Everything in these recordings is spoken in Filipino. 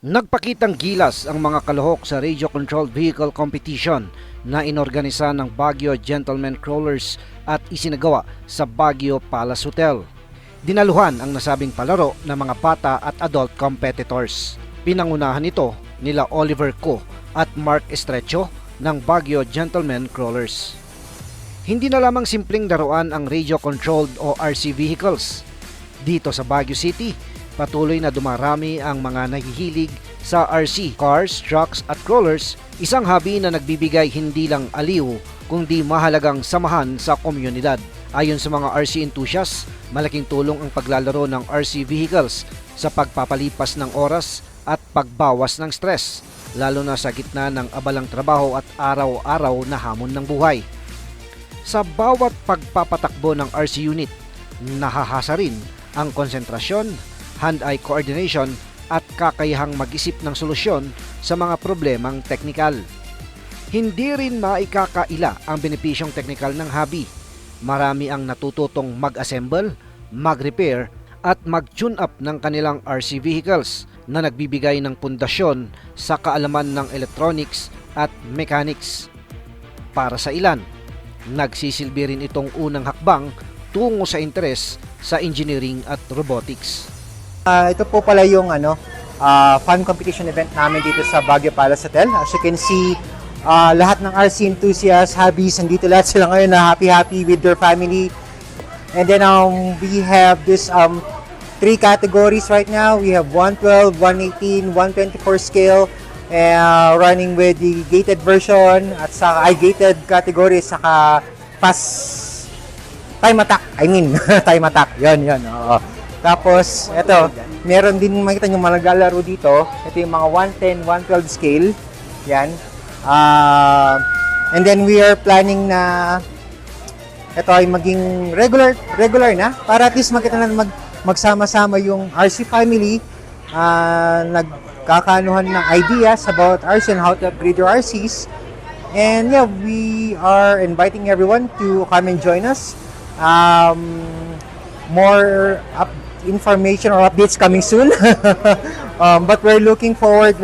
Nagpakitang gilas ang mga kalahok sa radio-controlled vehicle competition na inorganisa ng Baguio Gentlemen Crawlers at isinagawa sa Baguio Palace Hotel. Dinaluhan ang nasabing palaro ng mga bata at adult competitors. Pinangunahan ito nila Oliver Co at Mark Estrecho ng Baguio Gentlemen Crawlers. Hindi na lamang simpleng laruan ang radio-controlled o RC vehicles. Dito sa Baguio City, patuloy na dumarami ang mga nahihilig sa RC, cars, trucks at crawlers, isang hobby na nagbibigay hindi lang aliw kundi mahalagang samahan sa komunidad. Ayon sa mga RC enthusiasts, malaking tulong ang paglalaro ng RC vehicles sa pagpapalipas ng oras at pagbawas ng stress, lalo na sa gitna ng abalang trabaho at araw-araw na hamon ng buhay. Sa bawat pagpapatakbo ng RC unit, nahahasa rin ang konsentrasyon, hand-eye coordination at kakayahang mag-isip ng solusyon sa mga problemang teknikal. Hindi rin maikakaila ang benepisyong teknikal ng hobby. Marami ang natututong mag-assemble, mag-repair at mag-tune up ng kanilang RC vehicles na nagbibigay ng pundasyon sa kaalaman ng electronics at mechanics. Para sa ilan, nagsisilbi rin itong unang hakbang tungo sa interes sa engineering at robotics. Ito po pala yung fun competition event namin dito sa Baguio Palace Hotel. As you can see, lahat ng RC enthusiasts, hobbies, nandito lahat sila ngayon na happy with their family. And then we have this 3 categories right now. We have 112, 118, 124 scale, running with the gated version at sa gated category saka fast time attack. Time attack. Yun. Oo. Tapos, ito, meron din makita nyo malagalaro dito. Ito yung mga 110, 112 scale. Yan. And then we are planning na ito ay maging regular na. Para at least makita na magsama-sama yung RC family. Nagkakanuhan ng ideas about RC and how to upgrade your RCs. And yeah, we are inviting everyone to come and join us. More information or updates coming soon. But we're looking forward,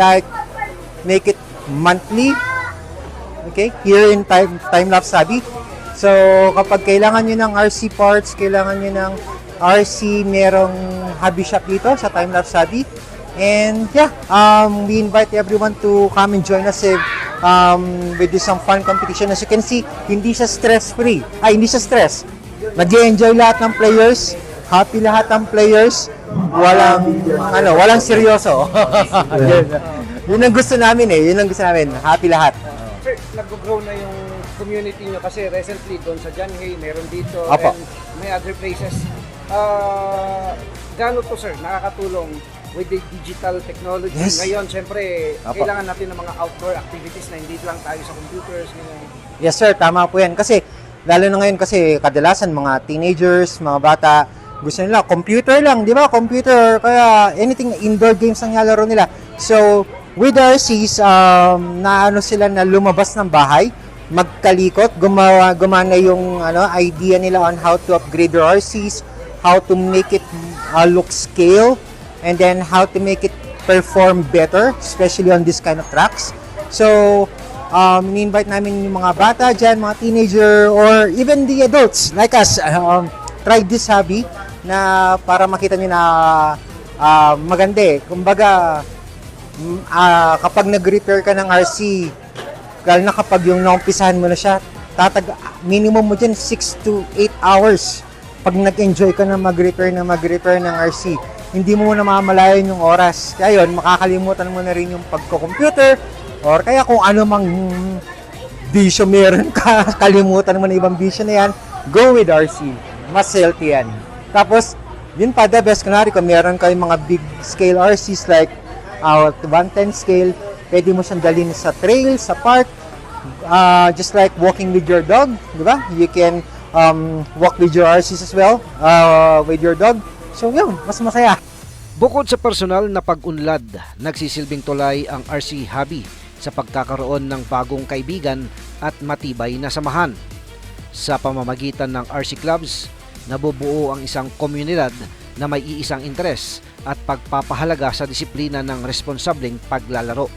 make it monthly, okay, here in Time-Lapse Hobby. So kapag kailangan nyo ng RC parts, kailangan nyo ng RC, merong hobby shop dito sa Time-Lapse Hobby. And yeah, we invite everyone to come and join us with this fun competition. As you can see, hindi siya stress-free. Hindi siya stress. Nag-enjoy lahat ng players. Happy lahat ng players. Walang seryoso. Yun ang gusto namin Happy lahat. Sir, nag-grow na yung community nyo kasi recently doon sa Janhay, meron dito Opo. and may other places. Gaano to sir, nakakatulong with the digital technology? Yes. Ngayon, syempre, Opo. kailangan natin ng mga outdoor activities na hindi lang tayo sa computers. Ganyan. Yes sir, tama po yan. Kasi, lalo na ngayon kasi kadalasan mga teenagers, mga bata, gusto nila computer lang, di ba? Computer, kaya anything indoor games ang nilalaro nila. So, with RCs, sila na lumabas ng bahay, magkalikot, gumana yung idea nila on how to upgrade their RCs, how to make it look scale, and then how to make it perform better, especially on this kind of tracks. So, ni-invite namin yung mga bata dyan, mga teenager, or even the adults like us, try this hobby na para makita nyo na maganda Kumbaga, kapag nag-repair ka ng RC, lalo na kapag yung naumpisahan mo na siya, minimum mo dyan 6 to 8 hours pag nag-enjoy ka na mag-repair ng RC. Hindi mo namamalayan yung oras. Kaya yun, makakalimutan mo na rin yung pagko-computer or kaya kung ano mang bisyo meron ka, kalimutan mo na ibang bisyo na yan, go with RC. Mas healthy yan. Tapos, yun pa, the best, kunwari kung meron kayong mga big scale RCs like 110 scale, pwede mo siyang dalhin sa trail, sa park, just like walking with your dog, di ba? You can walk with your RCs as well, with your dog. So yun, mas masaya. Bukod sa personal na pag-unlad, nagsisilbing tulay ang RC hobby sa pagkakaroon ng bagong kaibigan at matibay na samahan. Sa pamamagitan ng RC clubs, nabubuo ang isang komunidad na may iisang interes at pagpapahalaga sa disiplina ng responsableng paglalaro.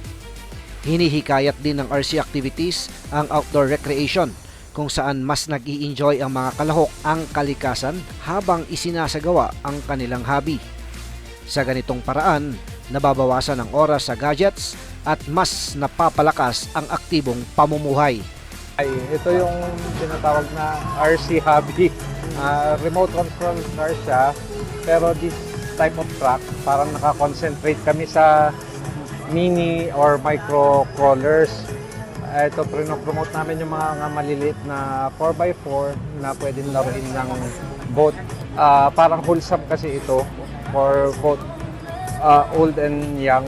Hinihikayat din ng RC activities ang outdoor recreation kung saan mas nag-i-enjoy ang mga kalahok ang kalikasan habang isinasagawa ang kanilang hobby. Sa ganitong paraan, nababawasan ang oras sa gadgets at mas napapalakas ang aktibong pamumuhay. Ito yung tinatawag na RC hobby. Remote control car siya, pero this type of truck, parang nakakonsentrate kami sa mini or micro crawlers. Ito, promote namin yung mga maliliit na 4x4 na pwedeng laruin ng boat. Parang wholesome kasi ito for both old and young.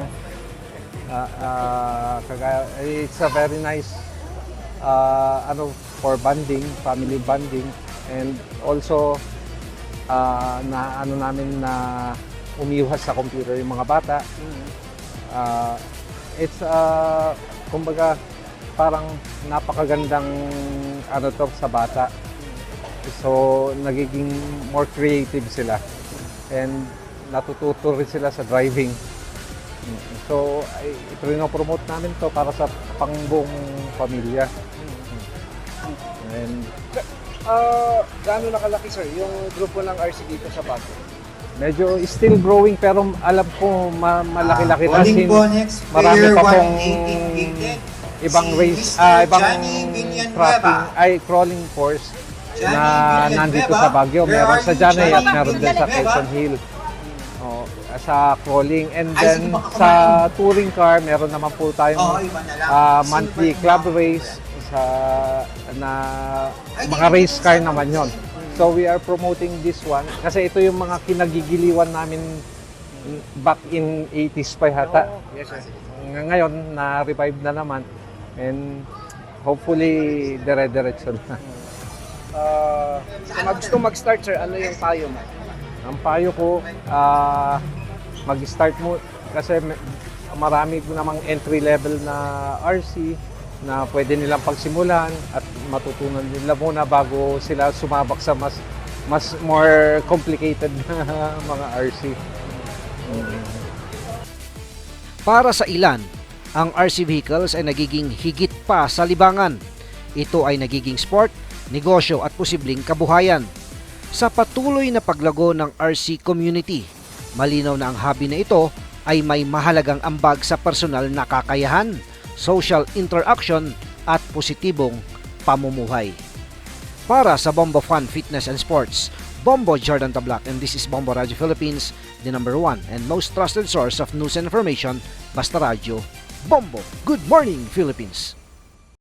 It's a very nice for bonding, family bonding, and also namin na umiwas sa computer yung mga bata. It's kumbaga parang napakagandang to sa bata. So nagiging more creative sila and natututo rin sila sa driving. So ito rin promote namin to para sa pangbuong pamilya. And Gaano nakalaki sir yung grupo ng RC dito sa Baguio? medyo still growing pero alam ko malaki-laki na Calling sin po next marami player, pa pong 188. ibang Si race, Mr. ibang Johnny Villanueva. crawling course Johnny na Villanueva. nandito sa Baguio. Where Meron are sa you, Janay at Johnny meron din sa Villanueva? Quezon Hill. Sa crawling. And Ay, then sige, baka sa touring car, meron naman po tayong Oo, iba na lang. monthly Silver club na. race na mga race car naman yon. So we are promoting this one kasi ito yung mga kinagigiliwan namin back in 80s pa yata. Yes sir. Ngayon, na-revive na naman and hopefully dire-diretso na. Kung gusto mag-start sir, ano yung payo mo? Ang payo ko, mag-start mo kasi marami namang entry-level na RC na pwede nilang pagsimulan at matutunan nila muna bago sila sumabak sa mas more complicated na mga RC. Para sa ilan, ang RC vehicles ay nagiging higit pa sa libangan. Ito ay nagiging sport, negosyo at posibleng kabuhayan. Sa patuloy na paglago ng RC community, malinaw na ang hobby na ito ay may mahalagang ambag sa personal na kakayahan, social interaction at positibong pamumuhay. Para sa Bombo Fun, Fitness and Sports, Bombo Jordan Tablac, and this is Bombo Radio Philippines, the #1 and most trusted source of news and information, basta radyo, Bombo. Good morning, Philippines!